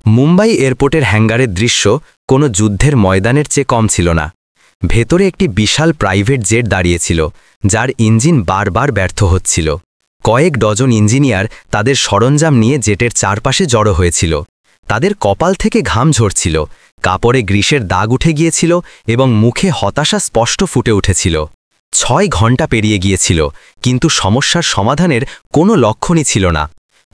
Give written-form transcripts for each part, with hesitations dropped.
মুম্বাই এয়ারপোর্টের হ্যাঙ্গারের দৃশ্য কোনো যুদ্ধের ময়দানের চেয়ে কম ছিল না। ভেতরে একটি বিশাল প্রাইভেট জেট দাঁড়িয়েছিল, যার ইঞ্জিন বারবার ব্যর্থ হচ্ছিল। কয়েক ডজন ইঞ্জিনিয়ার তাদের সরঞ্জাম নিয়ে জেটের চারপাশে জড়ো হয়েছিল। তাদের কপাল থেকে ঘাম ঝরছিল, কাপড়ে গ্রীষের দাগ উঠে গিয়েছিল এবং মুখে হতাশা স্পষ্ট ফুটে উঠেছিল। 6 ঘন্টা পেরিয়ে গিয়েছিল, কিন্তু সমস্যার সমাধানের কোনো লক্ষণই ছিল না।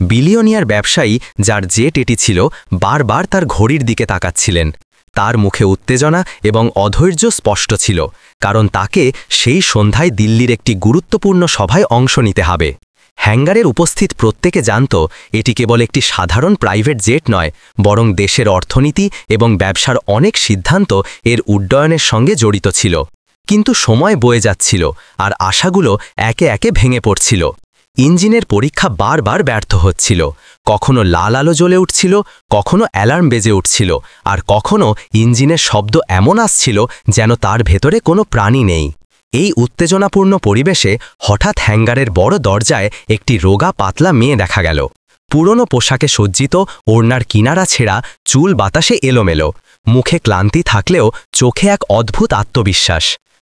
বিলিয়নিয়ার ব্যবসায়ী, যার জেট এটি ছিল, বারবার তার ঘড়ির দিকে তাকাচ্ছিলেন। তার মুখে উত্তেজনা এবং অধৈর্য স্পষ্ট ছিল, কারণ তাকে সেই সন্ধ্যায় দিল্লির একটি গুরুত্বপূর্ণ সভায় অংশ নিতে হবে। হ্যাঙ্গারের উপস্থিত প্রত্যেকে জানত এটি কেবল একটি সাধারণ প্রাইভেট জেট নয়, বরং দেশের অর্থনীতি এবং ব্যবসার অনেক সিদ্ধান্ত এর উড্ডয়নের সঙ্গে জড়িত ছিল। কিন্তু সময় বয়ে যাচ্ছিল, আর আশাগুলো একে একে ভেঙে পড়ছিল। ইঞ্জিনের পরীক্ষা বারবার ব্যর্থ হচ্ছিল। কখনো লাল আলো জ্বলে উঠছিল, কখনো অ্যালার্ম বেজে উঠছিল, আর কখনো ইঞ্জিনের শব্দ এমন আসছিল যেন তার ভেতরে কোনো প্রাণী নেই। এই উত্তেজনাপূর্ণ পরিবেশে হঠাৎ হ্যাঙ্গারের বড় দরজায় একটি রোগা পাতলা মেয়ে দেখা গেল। পুরনো পোশাকে সজ্জিত, ওড়নার কিনারা ছেঁড়া, চুল বাতাসে এলোমেলো, মুখে ক্লান্তি থাকলেও চোখে এক অদ্ভুত আত্মবিশ্বাস।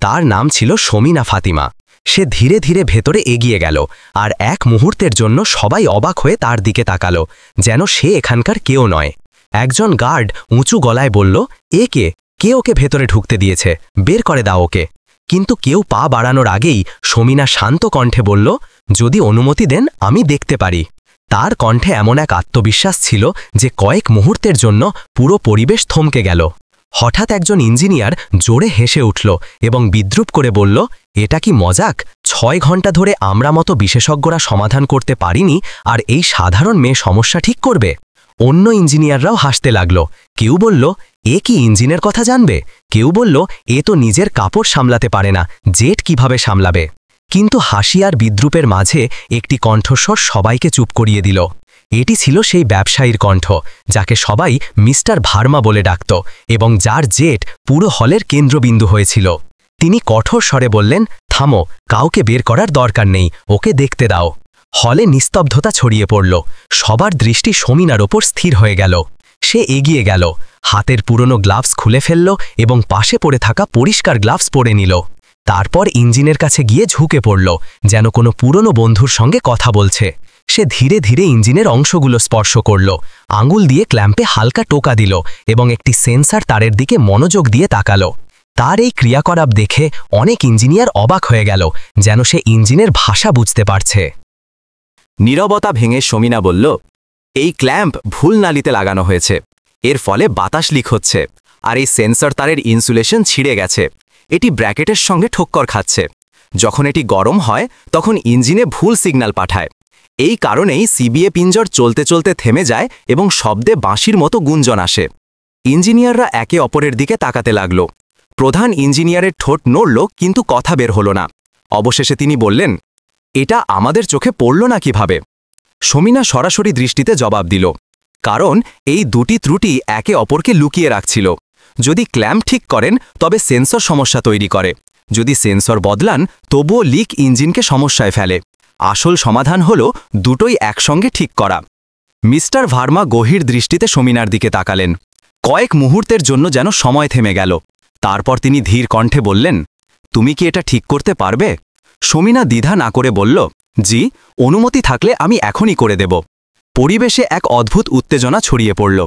তার নাম ছিল শমিনা ফাতিমা। সে ধীরে ধীরে ভেতরে এগিয়ে গেল, আর এক মুহূর্তের জন্য সবাই অবাক হয়ে তার দিকে তাকালো, যেন সে এখানকার কেউ নয়। একজন গার্ড উঁচু গলায় বলল, কে ওকে ভেতরে ঢুকতে দিয়েছে? বের করে দাও ওকে। কিন্তু কেউ পা বাড়ানোর আগেই শমিনা শান্ত কণ্ঠে বলল, যদি অনুমতি দেন আমি দেখতে পারি। তার কণ্ঠে এমন এক আত্মবিশ্বাস ছিল যে কয়েক মুহূর্তের জন্য পুরো পরিবেশ থমকে গেল। হঠাৎ একজন ইঞ্জিনিয়ার জোরে হেসে উঠল এবং বিদ্রূপ করে বলল, এটা কি মজাক? 6 ঘন্টা ধরে আমরা মতো বিশেষজ্ঞরা সমাধান করতে পারিনি, আর এই সাধারণ মেয়ে সমস্যা ঠিক করবে? অন্য ইঞ্জিনিয়াররাও হাসতে লাগল। কেউ বলল, এ কি ইঞ্জিনের কথা জানবে? কেউ বলল, এ তো নিজের কাপড় সামলাতে পারে না, জেট কিভাবে সামলাবে? কিন্তু হাসি আর বিদ্রূপের মাঝে একটি কণ্ঠস্বর সবাইকে চুপ করিয়ে দিল। এটি ছিল সেই ব্যবসায়ীর কণ্ঠ, যাকে সবাই মিস্টার ভার্মা বলে ডাকত এবং যার জেট পুরো হলের কেন্দ্রবিন্দু হয়েছিল। তিনি কঠোর স্বরে বললেন, থামো, কাউকে বের করার দরকার নেই, ওকে দেখতে দাও। হলে নিস্তব্ধতা ছড়িয়ে পড়ল। সবার দৃষ্টি শমিনার ওপর স্থির হয়ে গেল। সে এগিয়ে গেল, হাতের পুরনো গ্লাভস খুলে ফেলল এবং পাশে পড়ে থাকা পরিষ্কার গ্লাভস পরে নিল। তারপর ইঞ্জিনের কাছে গিয়ে ঝুঁকে পড়ল, যেন কোনো পুরনো বন্ধুর সঙ্গে কথা বলছে। সে ধীরে ধীরে ইঞ্জিনের অংশগুলো স্পর্শ করল, আঙুল দিয়ে ক্ল্যাম্পে হালকা টোকা দিল এবং একটি সেন্সার তারের দিকে মনোযোগ দিয়ে তাকালো। তার এই ক্রিয়াকলাপ দেখে অনেক ইঞ্জিনিয়ার অবাক হয়ে গেল, যেন সে ইঞ্জিনের ভাষা বুঝতে পারছে। নীরবতা ভেঙে শমিনা বলল, এই ক্ল্যাম্প ভুল নালিতে লাগানো হয়েছে। এর ফলে বাতাস লিক হচ্ছে, আর এই সেন্সর তারের ইনসুলেশন ছিঁড়ে গেছে। এটি ব্র্যাকেটের সঙ্গে ঠক্কর খাচ্ছে। যখন এটি গরম হয় তখন ইঞ্জিনে ভুল সিগন্যাল পাঠায়। এই কারণেই সিবিএ পিঞ্জর চলতে চলতে থেমে যায় এবং শব্দে বাঁশির মতো গুঞ্জন আসে। ইঞ্জিনিয়াররা একে অপরের দিকে তাকাতে লাগল। প্রধান ইঞ্জিনিয়ারের ঠোঁট নড়ল, কিন্তু কথা বের হল না। অবশেষে তিনি বললেন, এটা আমাদের চোখে পড়ল না কিভাবে? শমিনা সরাসরি দৃষ্টিতে জবাব দিল, কারণ এই দুটি ত্রুটি একে অপরকে লুকিয়ে রাখছিল। যদি ক্ল্যাম্প ঠিক করেন তবে সেন্সর সমস্যা তৈরি করে, যদি সেন্সর বদলান তবুও লিক ইঞ্জিনকে সমস্যায় ফেলে। আসল সমাধান হল দুটোই একসঙ্গে ঠিক করা। মিস্টার ভার্মা গভীর দৃষ্টিতে শমিনার দিকে তাকালেন। কয়েক মুহূর্তের জন্য যেন সময় থেমে গেল। তারপর তিনি ধীর কণ্ঠে বললেন, তুমি কি এটা ঠিক করতে পারবে? শমিনা দ্বিধা না করে বলল, জি, অনুমতি থাকলে আমি এখনই করে দেব। পরিবেশে এক অদ্ভুত উত্তেজনা ছড়িয়ে পড়ল।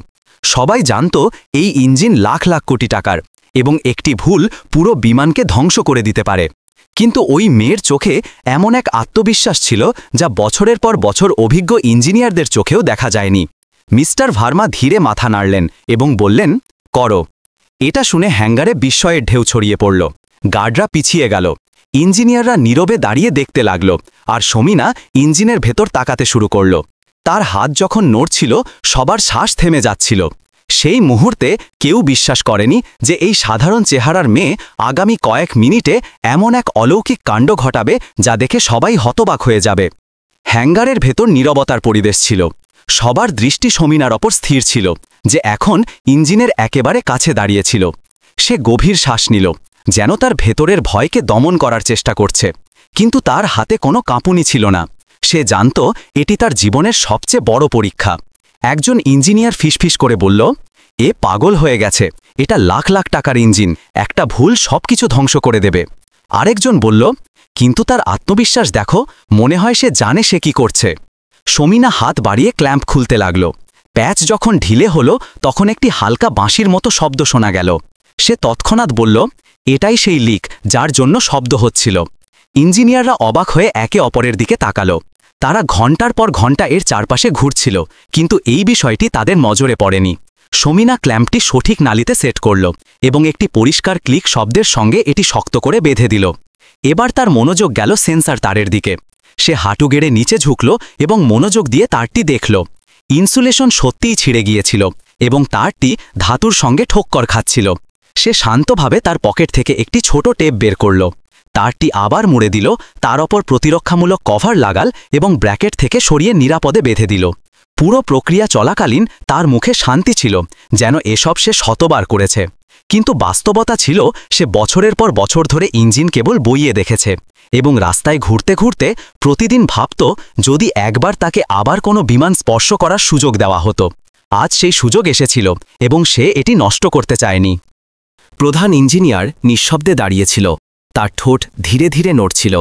সবাই জানত এই ইঞ্জিন লাখ লাখ কোটি টাকার, এবং একটি ভুল পুরো বিমানকে ধ্বংস করে দিতে পারে। কিন্তু ওই মেয়ের চোখে এমন এক আত্মবিশ্বাস ছিল যা বছরের পর বছর অভিজ্ঞ ইঞ্জিনিয়ারদের চোখেও দেখা যায়নি। মিস্টার ভার্মা ধীরে মাথা নাড়লেন এবং বললেন, করো। এটা শুনে হ্যাঙ্গারে বিস্ময়ের ঢেউ ছড়িয়ে পড়ল। গার্ডরা পিছিয়ে গেল। ইঞ্জিনিয়াররা নীরবে দাঁড়িয়ে দেখতে লাগল, আর শমিনা ইঞ্জিনের ভেতর তাকাতে শুরু করল। তার হাত যখন নড়ছিল, সবার শ্বাস থেমে যাচ্ছিল। সেই মুহূর্তে কেউ বিশ্বাস করেনি যে এই সাধারণ চেহারার মেয়ে আগামী কয়েক মিনিটে এমন এক অলৌকিক কাণ্ড ঘটাবে যা দেখে সবাই হতবাক হয়ে যাবে। হ্যাঙ্গারের ভেতর নীরবতার পরিবেশ ছিল। সবার দৃষ্টি শমিনার ওপর স্থির ছিল, যে এখন ইঞ্জিনের একেবারে কাছে দাঁড়িয়েছিল। সে গভীর শ্বাস নিল, যেন তার ভেতরের ভয়কে দমন করার চেষ্টা করছে। কিন্তু তার হাতে কোনো কাঁপুনি ছিল না। সে জানত এটি তার জীবনের সবচেয়ে বড় পরীক্ষা। একজন ইঞ্জিনিয়ার ফিসফিস করে বলল, এ পাগল হয়ে গেছে, এটা লাখ লাখ টাকার ইঞ্জিন, একটা ভুল সবকিছু ধ্বংস করে দেবে। আরেকজন বলল, কিন্তু তার আত্মবিশ্বাস দেখো, মনে হয় সে জানে সে কি করছে। শমিনা হাত বাড়িয়ে ক্ল্যাম্প খুলতে লাগল। প্যাচ যখন ঢিলে হলো তখন একটি হালকা বাঁশির মতো শব্দ শোনা গেল। সে তৎক্ষণাৎ বলল, এটাই সেই লিক যার জন্য শব্দ হচ্ছিল। ইঞ্জিনিয়াররা অবাক হয়ে একে অপরের দিকে তাকালো। তারা ঘন্টার পর ঘন্টা এর চারপাশে ঘুরছিল, কিন্তু এই বিষয়টি তাদের নজরে পড়েনি। শমিনা ক্ল্যাম্পটি সঠিক নালিতে সেট করল এবং একটি পরিষ্কার ক্লিক শব্দের সঙ্গে এটি শক্ত করে বেঁধে দিল। এবার তার মনোযোগ গেল সেন্সার তারের দিকে। সে হাঁটু গেড়ে নিচে ঝুঁকল এবং মনোযোগ দিয়ে তারটি দেখল। ইনসুলেশন সত্যিই ছিঁড়ে গিয়েছিল এবং তারটি ধাতুর সঙ্গে ঠোক্কর খাচ্ছিল। সে শান্তভাবে তার পকেট থেকে একটি ছোট টেপ বের করল। তারটি আবার মুড়ে দিল, তার ওপর প্রতিরক্ষামূলক কভার লাগাল এবং ব্র্যাকেট থেকে সরিয়ে নিরাপদে বেঁধে দিল। পুরো প্রক্রিয়া চলাকালীন তার মুখে শান্তি ছিল, যেন এসব সে শতবার করেছে। কিন্তু বাস্তবতা ছিল, সে বছরের পর বছর ধরে ইঞ্জিন কেবল বইয়ে দেখেছে এবং রাস্তায় ঘুরতে ঘুরতে প্রতিদিন ভাবত, যদি একবার তাকে আবার কোনো বিমান স্পর্শ করার সুযোগ দেওয়া হতো। আজ সেই সুযোগ এসেছিল এবং সে এটি নষ্ট করতে চায়নি। প্রধান ইঞ্জিনিয়ার নিঃশব্দে দাঁড়িয়েছিল। তার ঠোঁট ধীরে ধীরে নড়ছিল।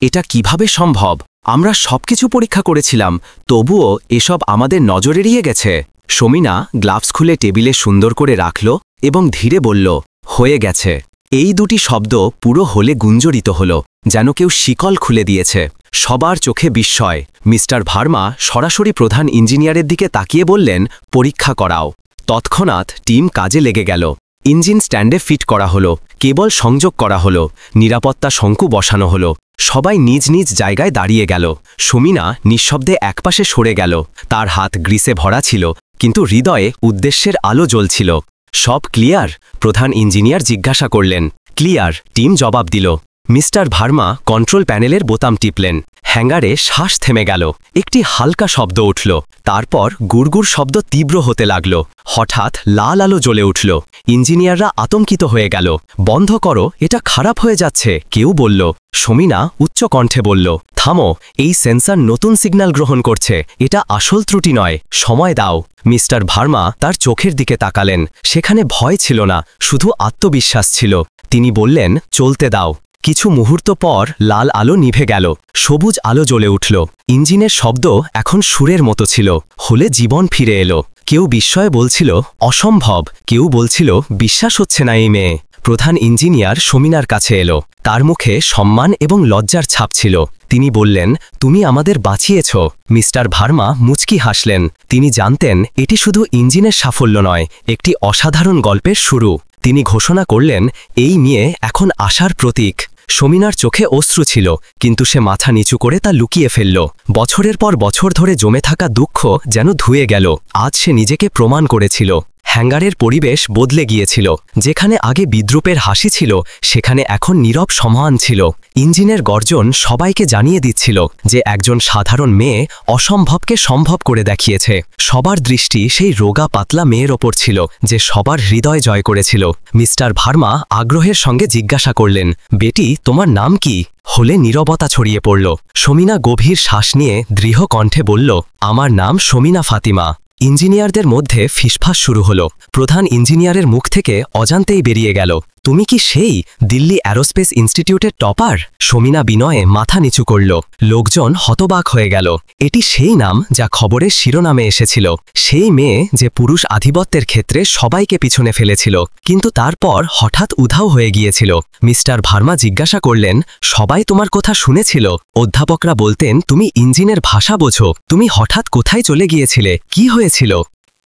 এটা কিভাবে সম্ভব? আমরা সবকিছু পরীক্ষা করেছিলাম, তবুও এসব আমাদের নজর এড়িয়ে গেছে। শমিনা গ্লাভস খুলে টেবিলে সুন্দর করে রাখল এবং ধীরে বলল, হয়ে গেছে। এই দুটি শব্দ পুরো হলে গুঞ্জরিত হল, যেন কেউ শিকল খুলে দিয়েছে। সবার চোখে বিস্ময়। মিস্টার ভার্মা সরাসরি প্রধান ইঞ্জিনিয়ারের দিকে তাকিয়ে বললেন, পরীক্ষা করাও। তৎক্ষণাৎ টিম কাজে লেগে গেল। ইঞ্জিন স্ট্যান্ডে ফিট করা হলো, কেবল সংযোগ করা হলো, নিরাপত্তা শঙ্কু বসানো হলো। সবাই নিজ নিজ জায়গায় দাঁড়িয়ে গেল। শমিনা নিঃশব্দে একপাশে সরে গেল। তার হাত গ্রিসে ভরা ছিল, কিন্তু হৃদয়ে উদ্দেশ্যের আলো জ্বলছিল। সব ক্লিয়ার? প্রধান ইঞ্জিনিয়ার জিজ্ঞাসা করলেন। ক্লিয়ার, টিম জবাব দিল। মিস্টার ভার্মা কন্ট্রোল প্যানেলের বোতাম টিপলেন। হ্যাঙ্গারে শ্বাস থেমে গেল। একটি হালকা শব্দ উঠল, তারপর গুড়গুড় শব্দ তীব্র হতে লাগল। হঠাৎ লাল আলো জ্বলে উঠল। ইঞ্জিনিয়াররা আতঙ্কিত হয়ে গেল। বন্ধ করো, এটা খারাপ হয়ে যাচ্ছে, কেউ বলল। শমিনা উচ্চ কণ্ঠে বলল, থামো, এই সেন্সর নতুন সিগন্যাল গ্রহণ করছে, এটা আসল ত্রুটি নয়, সময় দাও। মিস্টার ভার্মা তার চোখের দিকে তাকালেন। সেখানে ভয় ছিল না, শুধু আত্মবিশ্বাস ছিল। তিনি বললেন, চলতে দাও। কিছু মুহূর্ত পর লাল আলো নিভে গেল, সবুজ আলো জ্বলে উঠল। ইঞ্জিনের শব্দ এখন সুরের মতো ছিল, হলে জীবন ফিরে এলো। কেউ বিস্ময়ে বলছিল, অসম্ভব। কেউ বলছিল, বিশ্বাস হচ্ছে না এই মেয়ে। প্রধান ইঞ্জিনিয়ার শমিনার কাছে এলো। তার মুখে সম্মান এবং লজ্জার ছাপ ছিল। তিনি বললেন, তুমি আমাদের বাঁচিয়েছ। মিস্টার ভার্মা মুচকি হাসলেন। তিনি জানতেন এটি শুধু ইঞ্জিনের সাফল্য নয়, একটি অসাধারণ গল্পের শুরু। তিনি ঘোষণা করলেন, এই মেয়ে এখন আশার প্রতীক। শমিনার চোখে অশ্রু ছিল, কিন্তু সে মাথা নিচু করে তা লুকিয়ে ফেলল। বছরের পর বছর ধরে জমে থাকা দুঃখ যেন ধুয়ে গেল। আজ সে নিজেকে প্রমাণ করেছিল। হ্যাঙ্গারের পরিবেশ বদলে গিয়েছিল। যেখানে আগে বিদ্রুপের হাসি ছিল, সেখানে এখন নীরব সম্মান ছিল। ইঞ্জিনের গর্জন সবাইকে জানিয়ে দিচ্ছিল যে একজন সাধারণ মেয়ে অসম্ভবকে সম্ভব করে দেখিয়েছে। সবার দৃষ্টি সেই রোগা পাতলা মেয়ের ওপর ছিল, যে সবার হৃদয় জয় করেছিল। মিস্টার ভার্মা আগ্রহের সঙ্গে জিজ্ঞাসা করলেন, বেটি, তোমার নাম কি? হলে নীরবতা ছড়িয়ে পড়ল। শমিনা গভীর শ্বাস নিয়ে দৃঢ় কণ্ঠে বলল, আমার নাম শমিনা ফাতিমা। ইঞ্জিনিয়ারদের মধ্যে ফিসফাস শুরু হলো। প্রধান ইঞ্জিনিয়ারের মুখ থেকে অজান্তেই বেরিয়ে গেল, তুমি কি সেই দিল্লি অ্যারোস্পেস ইনস্টিটিউটের টপার? শমিনা বিনয়ে মাথা নিচু করল। লোকজন হতবাক হয়ে গেল। এটি সেই নাম যা খবরের শিরোনামে এসেছিল, সেই মেয়ে যে পুরুষ আধিপত্যের ক্ষেত্রে সবাইকে পিছনে ফেলেছিল, কিন্তু তারপর হঠাৎ উধাও হয়ে গিয়েছিল। মিস্টার ভার্মা জিজ্ঞাসা করলেন, সবাই তোমার কথা শুনেছিল? অধ্যাপকরা বলতেন তুমি ইঞ্জিনের ভাষা বোঝো। তুমি হঠাৎ কোথায় চলে গিয়েছিলে? কি হয়েছিল?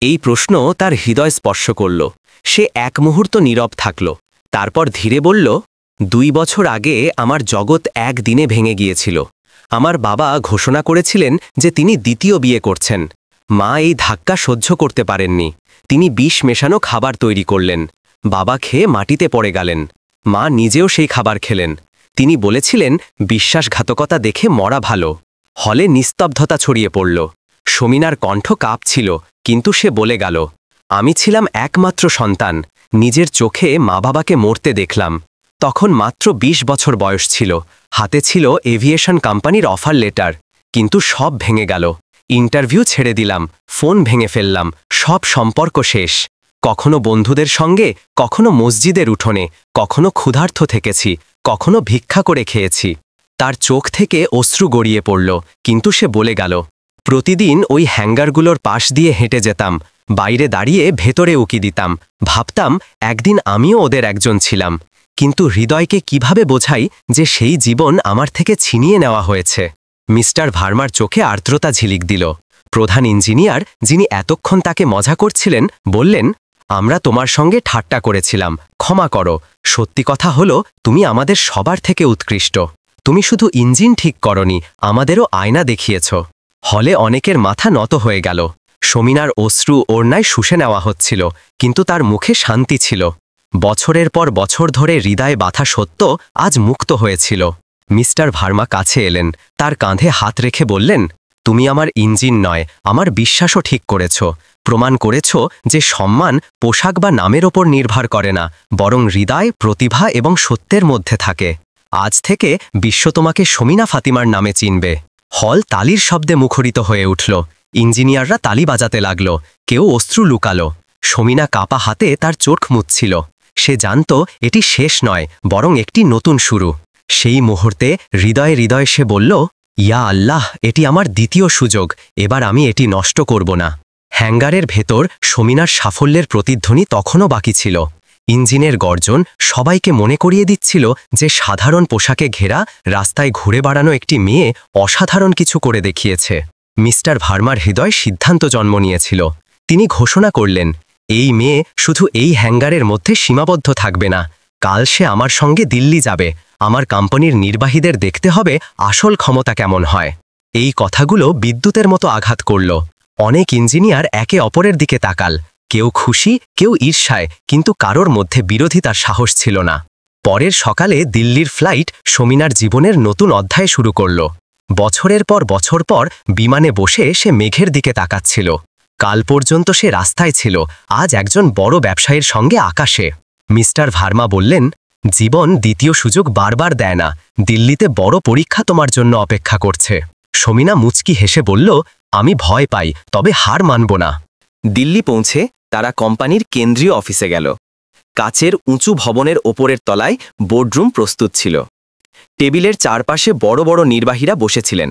এই প্রশ্ন তার হৃদয় স্পর্শ করল। সে এক মুহূর্ত নীরব থাকল, তারপর ধীরে বলল, 2 বছর আগে আমার জগৎ একদিনে ভেঙে গিয়েছিল। আমার বাবা ঘোষণা করেছিলেন যে তিনি দ্বিতীয় বিয়ে করছেন। মা এই ধাক্কা সহ্য করতে পারেননি। তিনি বিষ মেশানো খাবার তৈরি করলেন। বাবা খেয়ে মাটিতে পড়ে গেলেন। মা নিজেও সেই খাবার খেলেন। তিনি বলেছিলেন, বিশ্বাসঘাতকতা দেখে মরা ভালো। হলে নিস্তব্ধতা ছড়িয়ে পড়ল। শমিনার কণ্ঠ কাঁপছিল, কিন্তু সে বলে গেল, আমি ছিলাম একমাত্র সন্তান। নিজের চোখে মা বাবাকে মরতে দেখলাম। তখন মাত্র 20 বছর বয়স ছিল। হাতে ছিল এভিয়েশন কোম্পানির অফার লেটার। কিন্তু সব ভেঙে গেল। ইন্টারভিউ ছেড়ে দিলাম, ফোন ভেঙে ফেললাম, সব সম্পর্ক শেষ। কখনো বন্ধুদের সঙ্গে, কখনো মসজিদের উঠোনে, কখনো ক্ষুধার্ত থেকেছি, কখনো ভিক্ষা করে খেয়েছি। তার চোখ থেকে অশ্রু গড়িয়ে পড়ল, কিন্তু সে বলে গেল। প্রতিদিন ওই হ্যাঙ্গারগুলোর পাশ দিয়ে হেঁটে যেতাম, বাইরে দাঁড়িয়ে ভেতরে উকি দিতাম, ভাবতাম একদিন আমিও ওদের একজন ছিলাম। কিন্তু হৃদয়কে কিভাবে বোঝাই যে সেই জীবন আমার থেকে ছিনিয়ে নেওয়া হয়েছে? মিস্টার ভার্মার চোখে আর্দ্রতা ঝিলিক দিল। প্রধান ইঞ্জিনিয়ার, যিনি এতক্ষণ তাকে মজা করছিলেন, বললেন, আমরা তোমার সঙ্গে ঠাট্টা করেছিলাম, ক্ষমা করো। সত্যি কথা হলো, তুমি আমাদের সবার থেকে উৎকৃষ্ট। তুমি শুধু ইঞ্জিন ঠিক করনি, আমাদেরও আয়না দেখিয়েছ। হলে অনেকের মাথা নত হয়ে গেল। শমিনার অশ্রু ওড়নায় শুষে নেওয়া হচ্ছিল, কিন্তু তার মুখে শান্তি ছিল। বছরের পর বছর ধরে হৃদয়ে বাঁধা সত্য আজ মুক্ত হয়েছিল। মিস্টার ভার্মা কাছে এলেন, তার কাঁধে হাত রেখে বললেন, তুমি আমার ইঞ্জিন নয়, আমার বিশ্বাসও ঠিক করেছ। প্রমাণ করেছ যে সম্মান পোশাক বা নামের ওপর নির্ভর করে না, বরং হৃদয়, প্রতিভা এবং সত্যের মধ্যে থাকে। আজ থেকে বিশ্ব তোমাকে শমিনা ফাতিমার নামে চিনবে। হল তালির শব্দে মুখরিত হয়ে উঠল। ইঞ্জিনিয়াররা তালি বাজাতে লাগল, কেউ অশ্রু লুকালো। শমিনা কাপা হাতে তার চোখ মুছছিল। সে জানত এটি শেষ নয়, বরং একটি নতুন শুরু। সেই মুহূর্তে হৃদয়ে হৃদয়ে সে বলল, ইয়া আল্লাহ, এটি আমার দ্বিতীয় সুযোগ, এবার আমি এটি নষ্ট করব না। হ্যাঙ্গারের ভেতর শমিনার সাফল্যের প্রতিধ্বনি তখনও বাকি ছিল। ইঞ্জিনের গর্জন সবাইকে মনে করিয়ে দিচ্ছিল যে সাধারণ পোশাকে ঘেরা রাস্তায় ঘুরে বেড়ানো একটি মেয়ে অসাধারণ কিছু করে দেখিয়েছে। মিস্টার ভার্মার হৃদয় সিদ্ধান্ত জন্ম নিয়েছিল। তিনি ঘোষণা করলেন, এই মেয়ে শুধু এই হ্যাঙ্গারের মধ্যে সীমাবদ্ধ থাকবে না। কাল সে আমার সঙ্গে দিল্লি যাবে। আমার কোম্পানির নির্বাহীদের দেখতে হবে আসল ক্ষমতা কেমন হয়। এই কথাগুলো বিদ্যুতের মতো আঘাত করল। অনেক ইঞ্জিনিয়ার একে অপরের দিকে তাকাল, কেউ খুশি, কেউ ঈর্ষায়, কিন্তু কারোর মধ্যে বিরোধিতার সাহস ছিল না। পরের সকালে দিল্লির ফ্লাইট শমিনার জীবনের নতুন অধ্যায় শুরু করল। বছরের পর বছর পর বিমানে বসে সে মেঘের দিকে তাকাচ্ছিল। কাল পর্যন্ত সে রাস্তায় ছিল, আজ একজন বড় ব্যবসায়ীর সঙ্গে আকাশে। মিস্টার ভার্মা বললেন, জীবন দ্বিতীয় সুযোগ বারবার দেয় না। দিল্লিতে বড় পরীক্ষা তোমার জন্য অপেক্ষা করছে। শমিনা মুচকি হেসে বলল, আমি ভয় পাই, তবে হার মানব না। দিল্লি পৌঁছে তারা কোম্পানির কেন্দ্রীয় অফিসে গেল। কাচের উঁচু ভবনের ওপরের তলায় বোর্ডরুম প্রস্তুত ছিল। টেবিলের চারপাশে বড় বড় নির্বাহীরা বসেছিলেন।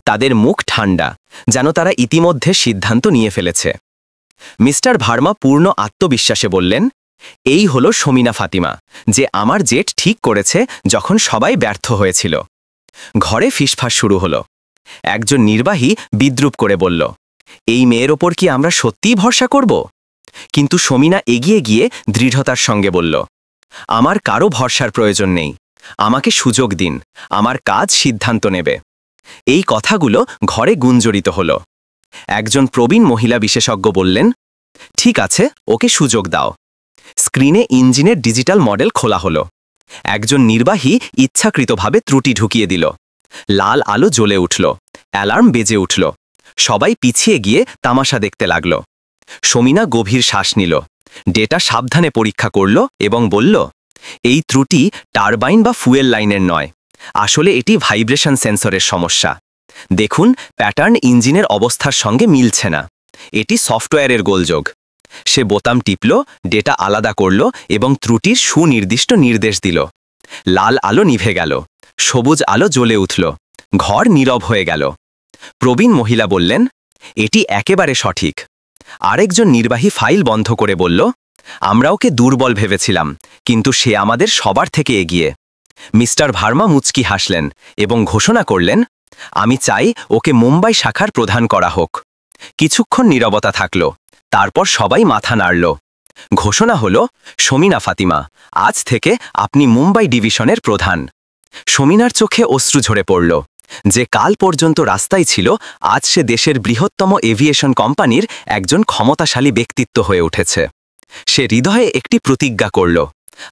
তাদের মুখ ঠান্ডা, যেন তারা ইতিমধ্যে সিদ্ধান্ত নিয়ে ফেলেছে। মিস্টার ভার্মা পূর্ণ আত্মবিশ্বাসে বললেন, এই হলো শমিনা ফাতিমা, যে আমার জেট ঠিক করেছে যখন সবাই ব্যর্থ হয়েছিল। ঘরে ফিসফাস শুরু হলো। একজন নির্বাহী বিদ্রূপ করে বলল, এই মেয়ের ওপর কি আমরা সত্যিই ভরসা করব? কিন্তু শমিনা এগিয়ে গিয়ে দৃঢ়তার সঙ্গে বলল, আমার কারো ভরসার প্রয়োজন নেই। আমাকে সুযোগ দিন, আমার কাজ সিদ্ধান্ত নেবে। এই কথাগুলো ঘরে গুঞ্জরিত হল। একজন প্রবীণ মহিলা বিশেষজ্ঞ বললেন, ঠিক আছে, ওকে সুযোগ দাও। স্ক্রিনে ইঞ্জিনের ডিজিটাল মডেল খোলা হলো। একজন নির্বাহী ইচ্ছাকৃতভাবে ত্রুটি ঢুকিয়ে দিল। লাল আলো জ্বলে উঠল, অ্যালার্ম বেজে উঠল। সবাই পিছিয়ে গিয়ে তামাশা দেখতে লাগল। শমিনা গভীর শ্বাস নিল, ডেটা সাবধানে পরীক্ষা করল এবং বলল, এই ত্রুটি টারবাইন বা ফুয়েল লাইনের নয়। আসলে এটি ভাইব্রেশন সেন্সরের সমস্যা। দেখুন, প্যাটার্ন ইঞ্জিনের অবস্থার সঙ্গে মিলছে না। এটি সফটওয়্যারের গোলযোগ। সে বোতাম টিপল, ডেটা আলাদা করল এবং ত্রুটির সুনির্দিষ্ট নির্দেশ দিল। লাল আলো নিভে গেল, সবুজ আলো জ্বলে উঠল। ঘর নীরব হয়ে গেল। প্রবীণ মহিলা বললেন, এটি একেবারে সঠিক। আরেকজন নির্বাহী ফাইল বন্ধ করে বলল, আমরা ওকে দুর্বল ভেবেছিলাম, কিন্তু সে আমাদের সবার থেকে এগিয়ে। মিস্টার ভার্মা মুচকি হাসলেন এবং ঘোষণা করলেন, আমি চাই ওকে মুম্বাই শাখার প্রধান করা হোক। কিছুক্ষণ নীরবতা থাকল, তারপর সবাই মাথা নাড়ল। ঘোষণা হল, শমিনা ফাতিমা, আজ থেকে আপনি মুম্বাই ডিভিশনের প্রধান। শমিনার চোখে অশ্রু ঝরে পড়ল। যে কাল পর্যন্ত রাস্তায় ছিল, আজ সে দেশের বৃহত্তম এভিয়েশন কোম্পানির একজন ক্ষমতাশালী ব্যক্তিত্ব হয়ে উঠেছে। সে হৃদয়ে একটি প্রতিজ্ঞা করল,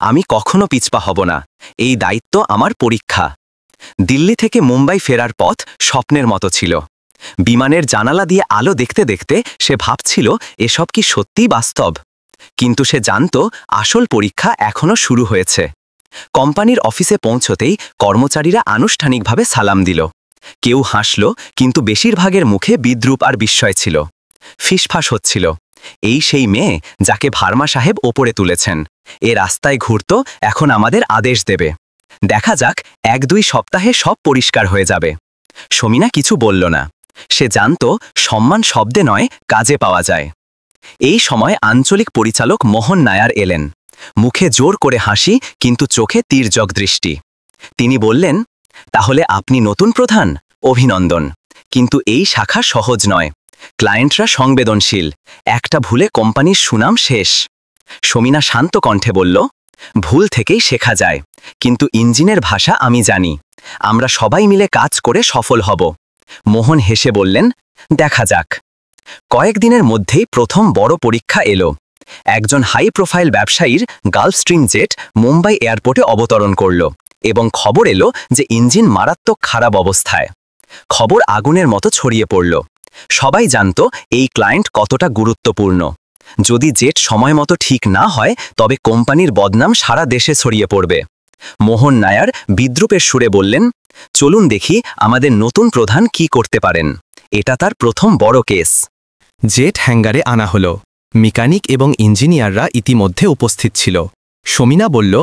আমি কখনো পিছপা হব না। এই দায়িত্ব আমার পরীক্ষা। দিল্লি থেকে মুম্বাই ফেরার পথ স্বপ্নের মতো ছিল। বিমানের জানালা দিয়ে আলো দেখতে দেখতে সে ভাবছিল, এসব কি সত্যিই বাস্তব? কিন্তু সে জানত, আসল পরীক্ষা এখনো শুরু হয়েছে। কোম্পানির অফিসে পৌঁছতেই কর্মচারীরা আনুষ্ঠানিকভাবে সালাম দিল। কেউ হাসল, কিন্তু বেশিরভাগের মুখে বিদ্রূপ আর বিস্ময় ছিল। ফিসফাস হচ্ছিল, এই সেই মেয়ে যাকে ভার্মা সাহেব ওপরে তুলেছেন, এ রাস্তায় ঘুরত, এখন আমাদের আদেশ দেবে। দেখা যাক, 1-2 সপ্তাহে সব পরিষ্কার হয়ে যাবে। শমিনা কিছু বলল না। সে জানত সম্মান শব্দে নয়, কাজে পাওয়া যায়। এই সময় আঞ্চলিক পরিচালক মোহন নায়ার এলেন। মুখে জোর করে হাসি, কিন্তু চোখে তীর্যক দৃষ্টি। তিনি বললেন, তাহলে আপনি নতুন প্রধান? অভিনন্দন, কিন্তু এই শাখা সহজ নয়। ক্লায়েন্টরা সংবেদনশীল, একটা ভুলে কোম্পানির সুনাম শেষ। শমিনা শান্ত কণ্ঠে বলল, ভুল থেকেই শেখা যায়, কিন্তু ইঞ্জিনের ভাষা আমি জানি। আমরা সবাই মিলে কাজ করে সফল হব। মোহন হেসে বললেন, দেখা যাক। কয়েকদিনের মধ্যেই প্রথম বড় পরীক্ষা এলো। একজন হাই প্রোফাইল ব্যবসায়ীর গালফস্ট্রিম জেট মুম্বাই এয়ারপোর্টে অবতরণ করল, এবং খবর এলো যে ইঞ্জিন মারাত্মক খারাপ অবস্থায়। খবর আগুনের মতো ছড়িয়ে পড়ল। সবাই জানত এই ক্লায়েন্ট কতটা গুরুত্বপূর্ণ। যদি জেট সময় মতো ঠিক না হয়, তবে কোম্পানির বদনাম সারা দেশে ছড়িয়ে পড়বে। মোহন নায়ার বিদ্রূপের সুরে বললেন, চলুন দেখি আমাদের নতুন প্রধান কি করতে পারেন। এটা তার প্রথম বড় কেস। জেট হ্যাঙ্গারে আনা হলো। মেকানিক এবং ইঞ্জিনিয়াররা ইতিমধ্যে উপস্থিত ছিল। শমিনা বলল,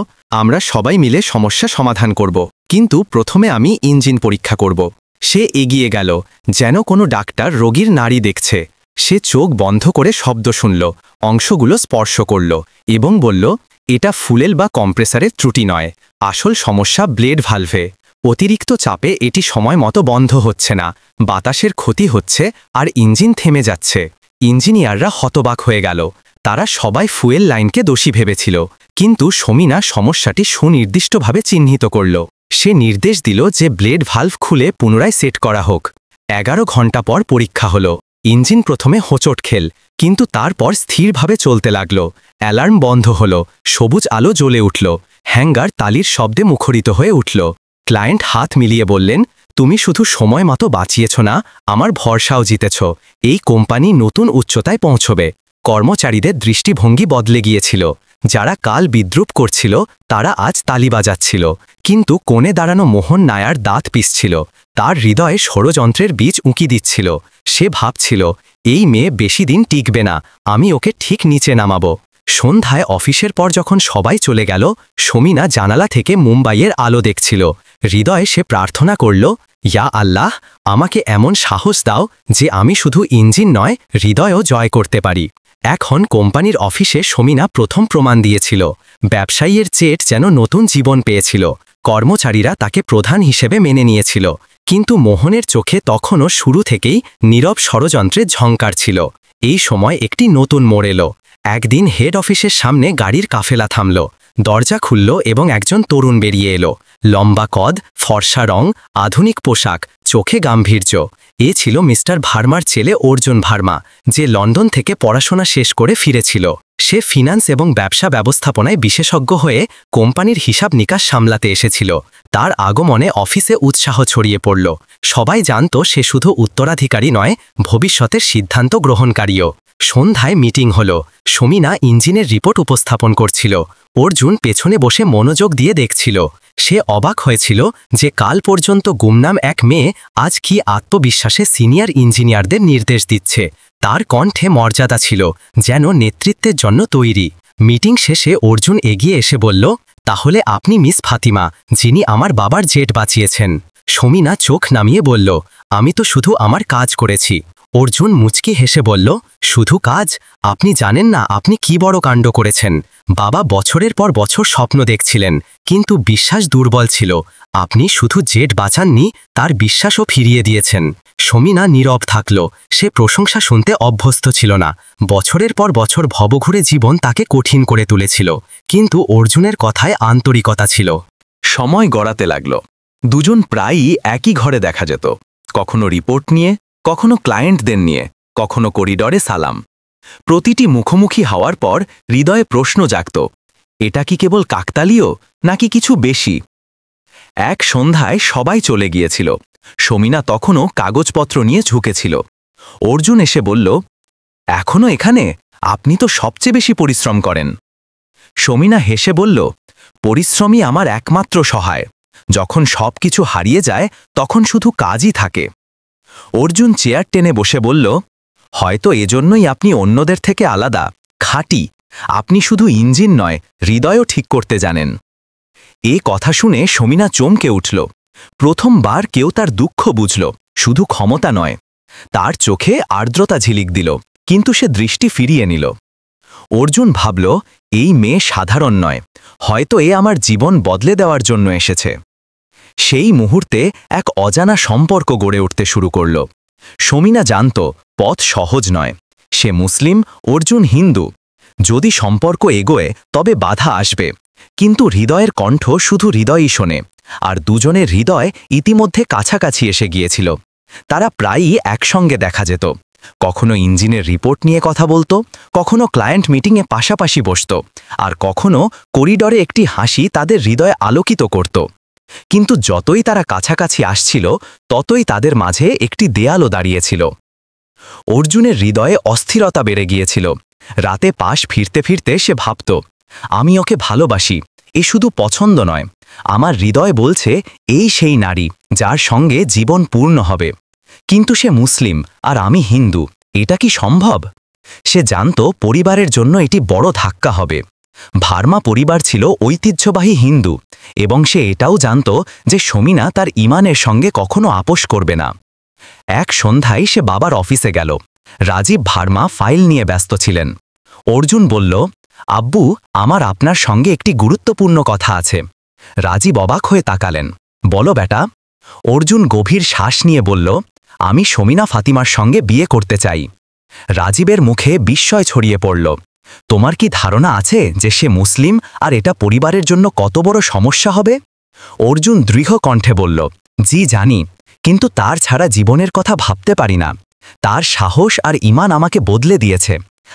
আমরা সবাই মিলে সমস্যা সমাধান করব, কিন্তু প্রথমে আমি ইঞ্জিন পরীক্ষা করব। সে এগিয়ে গেল, যেন কোনো ডাক্তার রোগীর নাড়ি দেখছে। সে চোখ বন্ধ করে শব্দ শুনল, অংশগুলো স্পর্শ করল, এবং বলল, এটা ফুয়েল বা কম্প্রেসারের ত্রুটি নয়, আসল সমস্যা ব্লেড ভালভে। অতিরিক্ত চাপে এটি সময় মতো বন্ধ হচ্ছে না, বাতাসের ক্ষতি হচ্ছে, আর ইঞ্জিন থেমে যাচ্ছে। ইঞ্জিনিয়াররা হতবাক হয়ে গেল। তারা সবাই ফুয়েল লাইনকে দোষী ভেবেছিল, কিন্তু শমিনা সমস্যাটি সুনির্দিষ্টভাবে চিহ্নিত করল। সে নির্দেশ দিল যে ব্লেড ভালভ খুলে পুনরায় সেট করা হোক। 11 ঘন্টা পর পরীক্ষা হল। ইঞ্জিন প্রথমে হোঁচট খেল, কিন্তু তারপর স্থিরভাবে চলতে লাগল। অ্যালার্ম বন্ধ হল, সবুজ আলো জ্বলে উঠল, হ্যাঙ্গার তালির শব্দে মুখরিত হয়ে উঠল। ক্লায়েন্ট হাত মিলিয়ে বললেন, তুমি শুধু সময় মতো বাঁচিয়েছ না, আমার ভরসাও জিতেছ। এই কোম্পানি নতুন উচ্চতায় পৌঁছবে। কর্মচারীদের দৃষ্টিভঙ্গি বদলে গিয়েছিল। যারা কাল বিদ্রূপ করছিল, তারা আজ তালি বাজাচ্ছিল। কিন্তু কোণে দাঁড়ানো মোহন নায়ার দাঁত পিষছিল। তার হৃদয়ে ষড়যন্ত্রের বীজ উঁকি দিচ্ছিল। সে ভাবছিল, এই মেয়ে বেশি দিন টিকবে না, আমি ওকে ঠিক নিচে নামাবো। সন্ধ্যায় অফিসের পর যখন সবাই চলে গেল, শমিনা জানালা থেকে মুম্বাইয়ের আলো দেখছিল। হৃদয়ে সে প্রার্থনা করল, ইয়া আল্লাহ, আমাকে এমন সাহস দাও যে আমি শুধু ইঞ্জিন নয়, হৃদয়ও জয় করতে পারি। এখন কোম্পানির অফিসে শমিনা প্রথম প্রমাণ দিয়েছিল। ব্যবসায়ীর জেট যেন নতুন জীবন পেয়েছিল। কর্মচারীরা তাকে প্রধান হিসেবে মেনে নিয়েছিল, কিন্তু মোহনের চোখে তখনও শুরু থেকেই নীরব ষড়যন্ত্রের ঝঙ্কার ছিল। এই সময় একটি নতুন মোড় এলো। একদিন হেড অফিসের সামনে গাড়ির কাফেলা থামল। দরজা খুলল এবং একজন তরুণ বেরিয়ে এলো। লম্বা কদ, ফর্সা রং, আধুনিক পোশাক, চোখে গাম্ভীর্য। এ ছিল মিস্টার ভার্মার ছেলে অর্জুন ভার্মা, যে লন্ডন থেকে পড়াশোনা শেষ করে ফিরেছিল। সে ফিন্যান্স এবং ব্যবসা ব্যবস্থাপনায় বিশেষজ্ঞ হয়ে কোম্পানির হিসাব নিকাশ সামলাতে এসেছিল। তার আগমনে অফিসে উৎসাহ ছড়িয়ে পড়ল। সবাই জানত সে শুধু উত্তরাধিকারী নয়, ভবিষ্যতের সিদ্ধান্ত গ্রহণকারীও। সন্ধ্যায় মিটিং হল। শমিনা ইঞ্জিনের রিপোর্ট উপস্থাপন করছিল। অর্জুন পেছনে বসে মনোযোগ দিয়ে দেখছিল। সে অবাক হয়েছিল যে কাল পর্যন্ত গুমনাম এক মেয়ে আজ কি আত্মবিশ্বাসে সিনিয়র ইঞ্জিনিয়ারদের নির্দেশ দিচ্ছে। তার কণ্ঠে মর্যাদা ছিল, যেন নেতৃত্বের জন্য তৈরি। মিটিং শেষে অর্জুন এগিয়ে এসে বলল, তাহলে আপনি মিস ফাতিমা, যিনি আমার বাবার জেট বাঁচিয়েছেন। শমিনা চোখ নামিয়ে বলল, আমি তো শুধু আমার কাজ করেছি। অর্জুন মুচকি হেসে বলল, শুধু কাজ? আপনি জানেন না আপনি কি বড় কাণ্ড করেছেন। বাবা বছরের পর বছর স্বপ্ন দেখছিলেন, কিন্তু বিশ্বাস দুর্বল ছিল। আপনি শুধু জেট বাঁচাননি, তার বিশ্বাসও ফিরিয়ে দিয়েছেন। শমিনা নীরব থাকল। সে প্রশংসা শুনতে অভ্যস্ত ছিল না। বছরের পর বছর ভবঘুরে জীবন তাকে কঠিন করে তুলেছিল, কিন্তু অর্জুনের কথায় আন্তরিকতা ছিল। সময় গড়াতে লাগল। দুজন প্রায়ই একই ঘরে দেখা যেত, কখনো রিপোর্ট নিয়ে, কখনো ক্লায়েন্টদের নিয়ে, কখনো করিডরে সালাম। প্রতিটি মুখোমুখি হওয়ার পর হৃদয়ে প্রশ্ন জাগত, এটা কি কেবল কাকতালীয়, নাকি কিছু বেশি? এক সন্ধ্যায় সবাই চলে গিয়েছিল। শমিনা তখনও কাগজপত্র নিয়ে ঝুঁকেছিল। অর্জুন এসে বলল, এখনো এখানে? আপনি তো সবচেয়ে বেশি পরিশ্রম করেন। শমিনা হেসে বলল, পরিশ্রমই আমার একমাত্র সহায়। যখন সবকিছু হারিয়ে যায় তখন শুধু কাজই থাকে। অর্জুন চেয়ার টেনে বসে বলল, হয়তো এজন্যই আপনি অন্যদের থেকে আলাদা, খাঁটি। আপনি শুধু ইঞ্জিন নয়, হৃদয়ও ঠিক করতে জানেন। এ কথা শুনে শমিনা চমকে উঠল। প্রথমবার কেউ তার দুঃখ বুঝল, শুধু ক্ষমতা নয়। তার চোখে আর্দ্রতা ঝিলিক দিল, কিন্তু সে দৃষ্টি ফিরিয়ে নিল। অর্জুন ভাবল, এই মেয়ে সাধারণ নয়, হয়তো এ আমার জীবন বদলে দেওয়ার জন্য এসেছে। সেই মুহূর্তে এক অজানা সম্পর্ক গড়ে উঠতে শুরু করল। শমিনা জানত পথ সহজ নয়। সে মুসলিম, অর্জুন হিন্দু। যদি সম্পর্ক এগোয় তবে বাধা আসবে, কিন্তু হৃদয়ের কণ্ঠ শুধু হৃদয়ই শোনে। আর দুজনের হৃদয় ইতিমধ্যে কাছাকাছি এসে গিয়েছিল। তারা প্রায়ই একসঙ্গে দেখা যেত। কখনো ইঞ্জিনের রিপোর্ট নিয়ে কথা বলতো, কখনো ক্লায়েন্ট মিটিংয়ে পাশাপাশি বসত, আর কখনো করিডরে একটি হাসি তাদের হৃদয়ে আলোকিত করত। কিন্তু যতই তারা কাছাকাছি আসছিল, ততই তাদের মাঝে একটি দেয়ালও দাঁড়িয়েছিল। অর্জুনের হৃদয়ে অস্থিরতা বেড়ে গিয়েছিল। রাতে পাশ ফিরতে ফিরতে সে ভাবত, আমি ওকে ভালোবাসি, এ শুধু পছন্দ নয়। আমার হৃদয় বলছে এই সেই নারী যার সঙ্গে জীবন পূর্ণ হবে। কিন্তু সে মুসলিম আর আমি হিন্দু, এটা কি সম্ভব? সে জানত পরিবারের জন্য এটি বড় ধাক্কা হবে। ভার্মা পরিবার ছিল ঐতিহ্যবাহী হিন্দু, এবং সে এটাও জানত যে শমিনা তার ঈমানের সঙ্গে কখনো আপোষ করবে না। এক সন্ধ্যায় সে বাবার অফিসে গেল। রাজীব ভার্মা ফাইল নিয়ে ব্যস্ত ছিলেন। অর্জুন বলল, আব্বু, আমার আপনার সঙ্গে একটি গুরুত্বপূর্ণ কথা আছে। রাজীব অবাক হয়ে তাকালেন। বলো বেটা। অর্জুন গভীর শ্বাস নিয়ে বলল, আমি শমিনা ফাতিমার সঙ্গে বিয়ে করতে চাই। রাজীবের মুখে বিস্ময় ছড়িয়ে পড়ল। তোমার কি ধারণা আছে যে সে মুসলিম আর এটা পরিবারের জন্য কত বড় সমস্যা হবে? অর্জুন দৃঢ় কণ্ঠে বলল, জি জানি, কিন্তু তার ছাড়া জীবনের কথা ভাবতে পারি না। তার সাহস আর ঈমান আমাকে বদলে দিয়েছে।